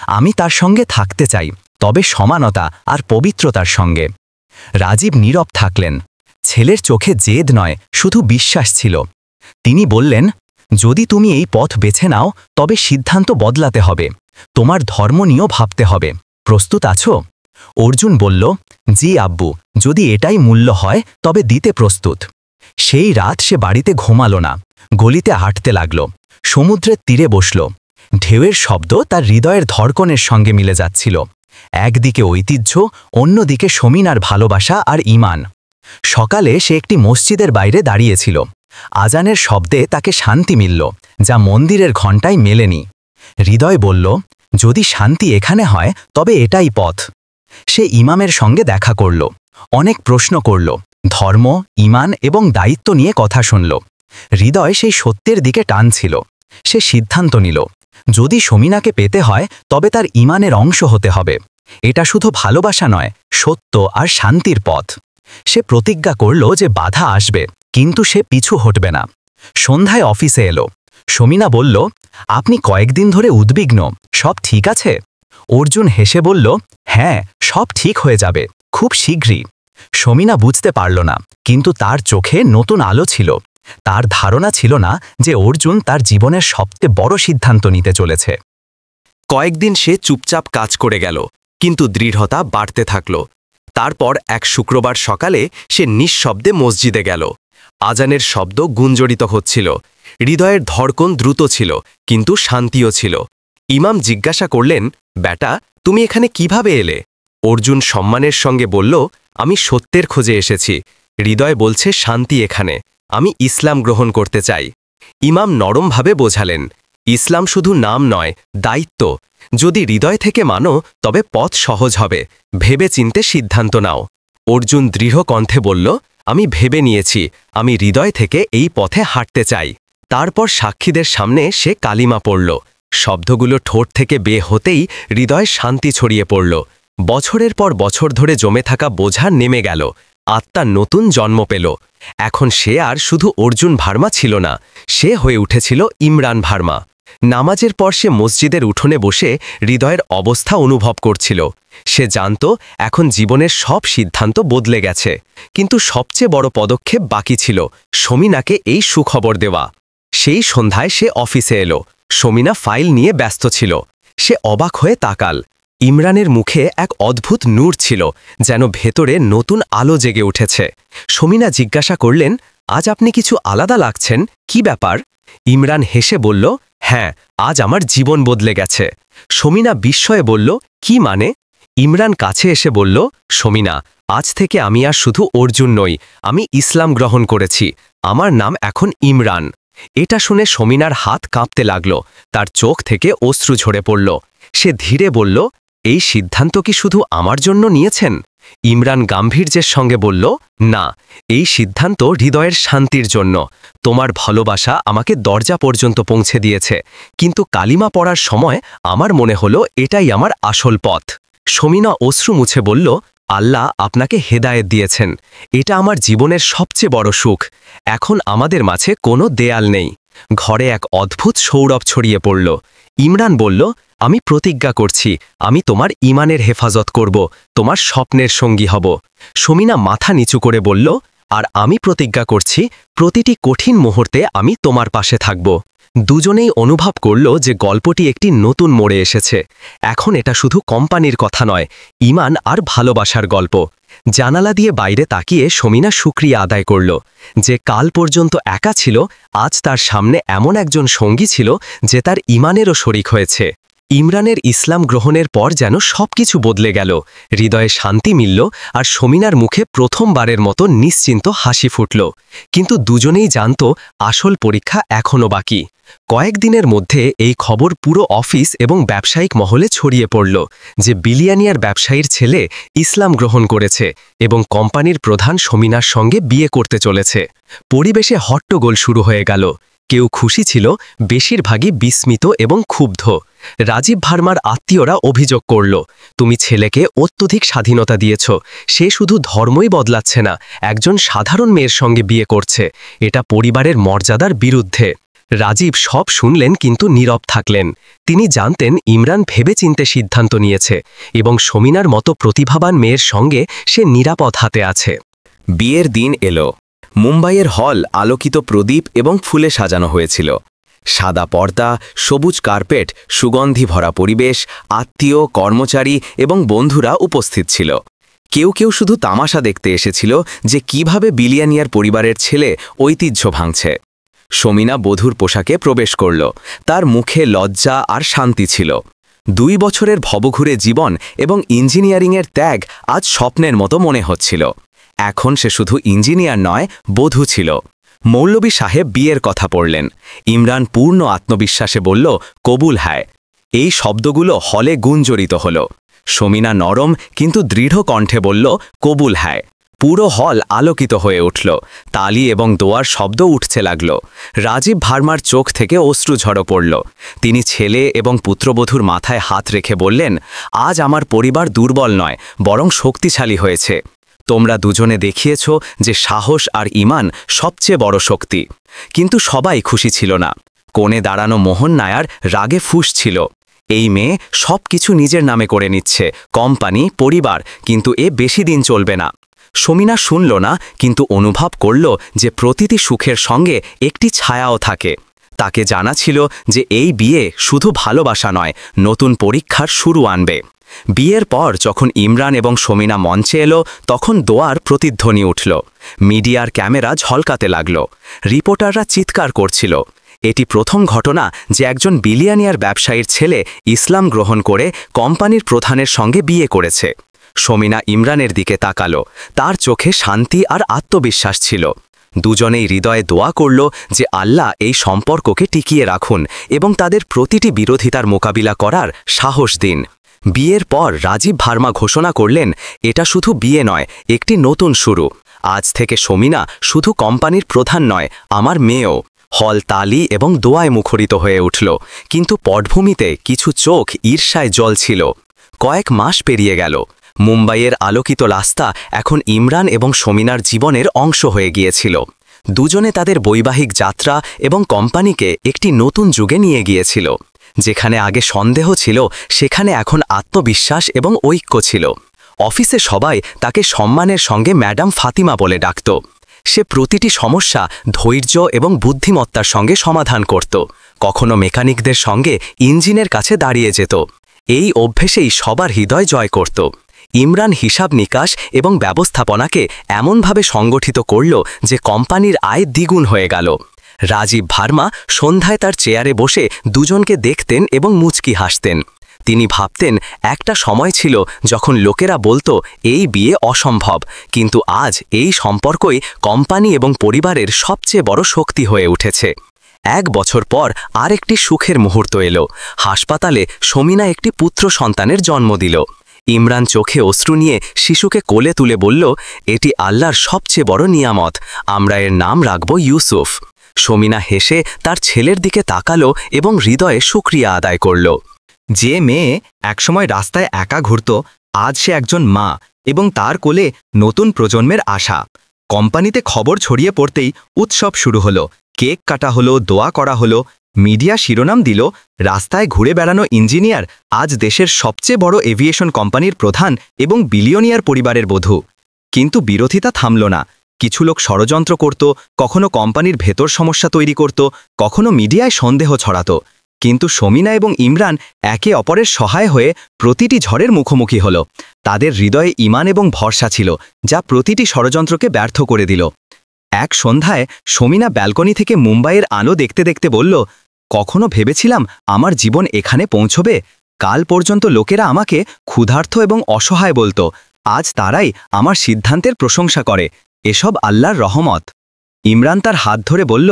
আমি তার সঙ্গে থাকতে চাই, তবে সমানতা আর পবিত্রতার সঙ্গে। রাজীব নীরব থাকলেন। ছেলের চোখে জেদ নয়, শুধু বিশ্বাস ছিল। তিনি বললেন, যদি তুমি এই পথ বেছে নাও তবে সিদ্ধান্ত বদলাতে হবে। তোমার ধর্ম নিয়েও ভাবতে হবে। প্রস্তুত আছো? অর্জুন বলল, জি আব্বু, যদি এটাই মূল্য হয় তবে দিতে প্রস্তুত। সেই রাত সে বাড়িতে ঘুমালো না, গলিতে হাঁটতে লাগল, সমুদ্রের তীরে বসল। ঢেউয়ের শব্দ তার হৃদয়ের ধড়কনের সঙ্গে মিলে যাচ্ছিল। একদিকে ঐতিহ্য, অন্যদিকে শমিনার ভালোবাসা আর ঈমান। সকালে সে একটি মসজিদের বাইরে দাঁড়িয়েছিল। আজানের শব্দে তাকে শান্তি মিলল, যা মন্দিরের ঘণ্টায় মেলেনি। হৃদয় বলল, যদি শান্তি এখানে হয় তবে এটাই পথ। সে ইমামের সঙ্গে দেখা করল, অনেক প্রশ্ন করল, ধর্ম, ঈমান এবং দায়িত্ব নিয়ে কথা শুনল। হৃদয় সেই সত্যের দিকে টানছিল। সে সিদ্ধান্ত নিল, যদি শমিনাকে পেতে হয় তবে তার ঈমানের অংশ হতে হবে। এটা শুধু ভালোবাসা নয়, সত্য আর শান্তির পথ। সে প্রতিজ্ঞা করল যে বাধা আসবে, কিন্তু সে পিছু হটবে না। সন্ধ্যায় অফিসে এলো। শমিনা বলল, আপনি কয়েকদিন ধরে উদ্বিগ্ন, সব ঠিক আছে? অর্জুন হেসে বলল, হ্যাঁ, সব ঠিক হয়ে যাবে, খুব শীঘ্রই। শমিনা বুঝতে পারল না, কিন্তু তার চোখে নতুন আলো ছিল। তার ধারণা ছিল না যে অর্জুন তার জীবনের সবচেয়ে বড় সিদ্ধান্ত নিতে চলেছে। কয়েকদিন সে চুপচাপ কাজ করে গেল, কিন্তু দৃঢ়তা বাড়তে থাকল। তারপর এক শুক্রবার সকালে সে নিঃশব্দে মসজিদে গেল। আজানের শব্দ গুঞ্জরিত হচ্ছিল। হৃদয়ের ধড়কন দ্রুত ছিল, কিন্তু শান্তিও ছিল। ইমাম জিজ্ঞাসা করলেন, বেটা, তুমি এখানে কিভাবে এলে? অর্জুন সম্মানের সঙ্গে বলল, আমি সত্যের খোঁজে এসেছি। হৃদয় বলছে শান্তি এখানে, আমি ইসলাম গ্রহণ করতে চাই। ইমাম নরমভাবে বোঝালেন, ইসলাম শুধু নাম নয়, দায়িত্ব। যদি হৃদয় থেকে মানো তবে পথ সহজ হবে। ভেবে চিনতে সিদ্ধান্ত নাও। অর্জুন দৃঢ় কণ্ঠে বলল, আমি ভেবে নিয়েছি, আমি হৃদয় থেকে এই পথে হাঁটতে চাই। তারপর সাক্ষীদের সামনে সে কালিমা পড়ল। শব্দগুলো ঠোঁট থেকে বের হতেই হৃদয় শান্তি ছড়িয়ে পড়ল। বছরের পর বছর ধরে জমে থাকা বোঝা নেমে গেল। আত্মা নতুন জন্ম পেল। এখন সে আর শুধু অর্জুন ভার্মা ছিল না, সে হয়ে উঠেছিল ইমরান ভার্মা। নামাজের পর সে মসজিদের উঠোনে বসে হৃদয়ের অবস্থা অনুভব করছিল। সে জানত এখন জীবনের সব সিদ্ধান্ত বদলে গেছে, কিন্তু সবচেয়ে বড় পদক্ষেপ বাকি ছিল, শমিনাকে এই সুখবর দেওয়া। সেই সন্ধ্যায় সে অফিসে এলো। শমিনা ফাইল নিয়ে ব্যস্ত ছিল। সে অবাক হয়ে তাকাল। ইমরানের মুখে এক অদ্ভুত নূর ছিল, যেন ভেতরে নতুন আলো জেগে উঠেছে। শমিনা জিজ্ঞাসা করলেন, আজ আপনি কিছু আলাদা লাগছেন, কি ব্যাপার? ইমরান হেসে বলল, হ্যাঁ, আজ আমার জীবন বদলে গেছে। শমিনা বিস্ময়ে বলল, কি মানে? ইমরান কাছে এসে বলল, শমিনা, আজ থেকে আমি আর শুধু অর্জুন নই, আমি ইসলাম গ্রহণ করেছি। আমার নাম এখন ইমরান। এটা শুনে শমিনার হাত কাঁপতে লাগল, তার চোখ থেকে অশ্রু ঝরে পড়ল। সে ধীরে বলল, এই সিদ্ধান্ত কি শুধু আমার জন্য নিয়েছেন? ইমরান গাম্ভীর্যের সঙ্গে বলল, না, এই সিদ্ধান্ত হৃদয়ের শান্তির জন্য। তোমার ভালোবাসা আমাকে দরজা পর্যন্ত পৌঁছে দিয়েছে, কিন্তু কালিমা পড়ার সময় আমার মনে হলো এটাই আমার আসল পথ। শমিনা অশ্রু মুছে বলল, আল্লাহ আপনাকে হেদায়েত দিয়েছেন, এটা আমার জীবনের সবচেয়ে বড় সুখ। এখন আমাদের মাঝে কোনো দেয়াল নেই। ঘরে এক অদ্ভুত সৌরভ ছড়িয়ে পড়ল। ইমরান বলল, আমি প্রতিজ্ঞা করছি, আমি তোমার ঈমানের হেফাজত করব, তোমার স্বপ্নের সঙ্গী হব। শমিনা মাথা নিচু করে বলল, আর আমি প্রতিজ্ঞা করছি, প্রতিটি কঠিন মুহূর্তে আমি তোমার পাশে থাকব। দুজনেই অনুভব করল যে গল্পটি একটি নতুন মোড়ে এসেছে। এখন এটা শুধু কোম্পানির কথা নয়, ঈমান আর ভালোবাসার গল্প। জানালা দিয়ে বাইরে তাকিয়ে শমিনা শুকরিয়া আদায় করল, যে কাল পর্যন্ত একা ছিল, আজ তার সামনে এমন একজন সঙ্গী ছিল যে তার ঈমানেরও শরিক হয়েছে। ইমরানের ইসলাম গ্রহণের পর যেন সবকিছু বদলে গেল। হৃদয়ে শান্তি মিলল, আর শমিনার মুখে প্রথমবারের মতো নিশ্চিন্ত হাসি ফুটল। কিন্তু দুজনেই জানত, আসল পরীক্ষা এখনও বাকি। কয়েকদিনের মধ্যে এই খবর পুরো অফিস এবং ব্যবসায়িক মহলে ছড়িয়ে পড়ল যে বিলিয়নিয়ার ব্যবসায়ীর ছেলে ইসলাম গ্রহণ করেছে এবং কোম্পানির প্রধান শমিনার সঙ্গে বিয়ে করতে চলেছে। পরিবেশে হট্টগোল শুরু হয়ে গেল। কেউ খুশি ছিল, বেশিরভাগই বিস্মিত এবং ক্ষুব্ধ। রাজীব ভার্মার আত্মীয়রা অভিযোগ করল, তুমি ছেলেকে অত্যধিক স্বাধীনতা দিয়েছ, সে শুধু ধর্মই বদলাচ্ছে না, একজন সাধারণ মেয়ের সঙ্গে বিয়ে করছে, এটা পরিবারের মর্যাদার বিরুদ্ধে। রাজীব সব শুনলেন কিন্তু নীরব থাকলেন। তিনি জানতেন ইমরান ভেবেচিন্তে সিদ্ধান্ত নিয়েছে এবং শমিনার মতো প্রতিভাবান মেয়ের সঙ্গে সে নিরাপদ হাতে আছে। বিয়ের দিন এলো। মুম্বাইয়ের হল আলোকিত প্রদীপ এবং ফুলে সাজানো হয়েছিল। সাদা পর্দা, সবুজ কার্পেট, সুগন্ধি ভরা পরিবেশ, আত্মীয়, কর্মচারী এবং বন্ধুরা উপস্থিত ছিল। কেউ কেউ শুধু তামাশা দেখতে এসেছিল যে কিভাবে বিলিয়নিয়ার পরিবারের ছেলে ঐতিহ্য ভাঙছে। শমিনা বধূর পোশাকে প্রবেশ করল। তার মুখে লজ্জা আর শান্তি ছিল। 2 বছরের ভবঘুরে জীবন এবং ইঞ্জিনিয়ারিংয়ের ত্যাগ আজ স্বপ্নের মতো মনে হচ্ছিল। এখন সে শুধু ইঞ্জিনিয়ার নয়, বধূ ছিল। মৌলবী সাহেব বিয়ের কথা পড়লেন। ইমরান পূর্ণ আত্মবিশ্বাসে বলল, কবুল হ্যায়। এই শব্দগুলো হলে গুঞ্জরিত হল। শমিনা নরম কিন্তু দৃঢ় কণ্ঠে বলল, কবুল হ্যায়। পুরো হল আলোকিত হয়ে উঠল। তালি এবং দোয়ার শব্দ উঠতে লাগল। রাজীব ভার্মার চোখ থেকে অশ্রু ঝড়ো পড়ল। তিনি ছেলে এবং পুত্রবধূর মাথায় হাত রেখে বললেন, আজ আমার পরিবার দুর্বল নয়, বরং শক্তিশালী হয়েছে। তোমরা দুজনে দেখিয়েছ যে সাহস আর ঈমান সবচেয়ে বড় শক্তি। কিন্তু সবাই খুশি ছিল না। কোণে দাঁড়ানো মোহন নায়ার রাগে ফুঁসছিল। এই মেয়ে সবকিছু নিজের নামে করে নিচ্ছে, কোম্পানি, পরিবার, কিন্তু এ বেশি দিন চলবে না। শমিনা শুনল না, কিন্তু অনুভব করল যে প্রতিটি সুখের সঙ্গে একটি ছায়াও থাকে। তাকে জানা ছিল যে এই বিয়ে শুধু ভালোবাসা নয়, নতুন পরীক্ষার শুরু আনবে। বিয়ের পর যখন ইমরান এবং শমিনা মঞ্চে এলো, তখন দোয়ার প্রতিধ্বনি উঠল। মিডিয়ার ক্যামেরা ঝলকাতে লাগল। রিপোর্টাররা চিৎকার করছিল। এটি প্রথম ঘটনা যে একজন বিলিয়নিয়ার ব্যবসায়ীর ছেলে ইসলাম গ্রহণ করে কোম্পানির প্রধানের সঙ্গে বিয়ে করেছে। শমিনা ইমরানের দিকে তাকালো। তার চোখে শান্তি আর আত্মবিশ্বাস ছিল। দুজনেই হৃদয়ে দোয়া করল যে আল্লাহ এই সম্পর্ককে টিকিয়ে রাখুন এবং তাদের প্রতিটি বিরোধিতার মোকাবিলা করার সাহস দিন। বিয়ের পর রাজীব ভার্মা ঘোষণা করলেন, এটা শুধু বিয়ে নয়, একটি নতুন শুরু। আজ থেকে শমিনা শুধু কোম্পানির প্রধান নয়, আমার মেয়েও। হল তালি এবং দোয়ায় মুখরিত হয়ে উঠল, কিন্তু পটভূমিতে কিছু চোখ ঈর্ষায় জ্বলছিল। কয়েক মাস পেরিয়ে গেল। মুম্বাইয়ের আলোকিত রাস্তা এখন ইমরান এবং শমিনার জীবনের অংশ হয়ে গিয়েছিল। দুজনে তাদের বৈবাহিক যাত্রা এবং কোম্পানিকে একটি নতুন যুগে নিয়ে গিয়েছিল। যেখানে আগে সন্দেহ ছিল, সেখানে এখন আত্মবিশ্বাস এবং ঐক্য ছিল। অফিসে সবাই তাকে সম্মানের সঙ্গে ম্যাডাম ফাতিমা বলে ডাকত। সে প্রতিটি সমস্যা ধৈর্য এবং বুদ্ধিমত্তার সঙ্গে সমাধান করত। কখনো মেকানিকদের সঙ্গে ইঞ্জিনের কাছে দাঁড়িয়ে যেত। এই অভ্যেসেই সবার হৃদয় জয় করত। ইমরান হিসাব নিকাশ এবং ব্যবস্থাপনাকে এমনভাবে সংগঠিত করল যে কোম্পানির আয় দ্বিগুণ হয়ে গেল। রাজীব ভার্মা সন্ধ্যায় তার চেয়ারে বসে দুজনকে দেখতেন এবং মুচকি হাসতেন। তিনি ভাবতেন, একটা সময় ছিল যখন লোকেরা বলতো এই বিয়ে অসম্ভব, কিন্তু আজ এই সম্পর্কই কোম্পানি এবং পরিবারের সবচেয়ে বড় শক্তি হয়ে উঠেছে। 1 বছর পর আরেকটি সুখের মুহূর্ত এলো। হাসপাতালে শমিনা একটি পুত্র সন্তানের জন্ম দিল। ইমরান চোখে অশ্রু নিয়ে শিশুকে কোলে তুলে বলল, এটি আল্লাহর সবচেয়ে বড় নিয়ামত, আমরা এর নাম রাখব ইউসুফ। শমিনা হেসে তার ছেলের দিকে তাকালো এবং হৃদয়ে শুকরিয়া আদায় করল। যে মেয়ে একসময় রাস্তায় একা ঘুরত, আজ সে একজন মা এবং তার কোলে নতুন প্রজন্মের আশা। কোম্পানিতে খবর ছড়িয়ে পড়তেই উৎসব শুরু হলো। কেক কাটা হলো, দোয়া করা হলো, মিডিয়া শিরোনাম দিল, রাস্তায় ঘুরে বেড়ানো ইঞ্জিনিয়ার আজ দেশের সবচেয়ে বড় এভিয়েশন কোম্পানির প্রধান এবং বিলিয়নিয়ার পরিবারের বধূ। কিন্তু বিরোধিতা থামল না। কিছু লোক ষড়যন্ত্র করত, কখনো কোম্পানির ভেতর সমস্যা তৈরি করত, কখনো মিডিয়ায় সন্দেহ ছড়াত। কিন্তু শমিনা এবং ইমরান একে অপরের সহায় হয়ে প্রতিটি ঝড়ের মুখোমুখি হল। তাদের হৃদয়ে ঈমান এবং ভরসা ছিল, যা প্রতিটি ষড়যন্ত্রকে ব্যর্থ করে দিল। এক সন্ধ্যায় শমিনা ব্যালকনি থেকে মুম্বাইয়ের আলো দেখতে দেখতে বলল, কখনো ভেবেছিলাম আমার জীবন এখানে পৌঁছবে? কাল পর্যন্ত লোকেরা আমাকে ক্ষুধার্ত এবং অসহায় বলতো, আজ তারাই আমার সিদ্ধান্তের প্রশংসা করে। এসব আল্লাহর রহমত। ইমরান তার হাত ধরে বলল,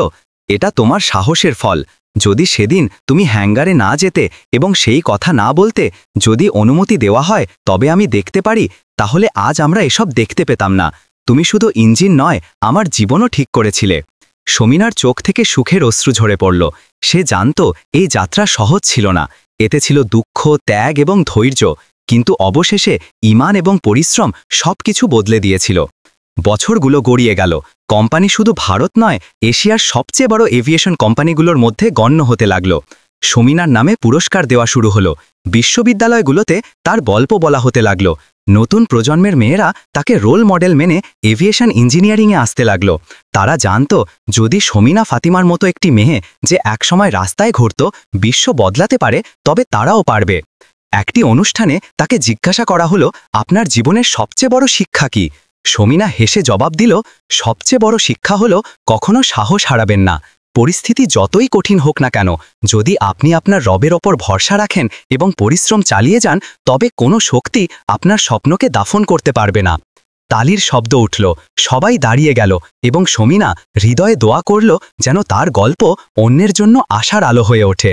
এটা তোমার সাহসের ফল। যদি সেদিন তুমি হ্যাঙ্গারে না যেতে এবং সেই কথা না বলতে, যদি অনুমতি দেওয়া হয় তবে আমি দেখতে পারি, তাহলে আজ আমরা এসব দেখতে পেতাম না। তুমি শুধু ইঞ্জিন নয়, আমার জীবনও ঠিক করেছিলে। শমিনার চোখ থেকে সুখের অশ্রু ঝরে পড়ল। সে জানত এই যাত্রা সহজ ছিল না, এতে ছিল দুঃখ, ত্যাগ এবং ধৈর্য, কিন্তু অবশেষে ঈমান এবং পরিশ্রম সবকিছু বদলে দিয়েছিল। বছরগুলো গড়িয়ে গেল। কোম্পানি শুধু ভারত নয়, এশিয়ার সবচেয়ে বড় এভিয়েশন কোম্পানিগুলোর মধ্যে গণ্য হতে লাগল। শমিনার নামে পুরস্কার দেওয়া শুরু হলো। বিশ্ববিদ্যালয়গুলোতে তার গল্প বলা হতে লাগল। নতুন প্রজন্মের মেয়েরা তাকে রোল মডেল মেনে এভিয়েশন ইঞ্জিনিয়ারিংয়ে আসতে লাগল। তারা জানত, যদি শমিনা ফাতিমার মতো একটি মেয়ে যে একসময় রাস্তায় ঘুরত বিশ্ব বদলাতে পারে, তবে তারাও পারবে। একটি অনুষ্ঠানে তাকে জিজ্ঞাসা করা হলো, আপনার জীবনের সবচেয়ে বড় শিক্ষা কি? শমিনা হেসে জবাব দিল, সবচেয়ে বড় শিক্ষা হলো কখনো সাহস হারাবেন না। পরিস্থিতি যতই কঠিন হোক না কেন, যদি আপনি আপনার রবের ওপর ভরসা রাখেন এবং পরিশ্রম চালিয়ে যান, তবে কোনো শক্তি আপনার স্বপ্নকে দাফন করতে পারবে না। তালির শব্দ উঠল, সবাই দাঁড়িয়ে গেল এবং শমিনা হৃদয়ে দোয়া করল যেন তার গল্প অন্যের জন্য আশার আলো হয়ে ওঠে।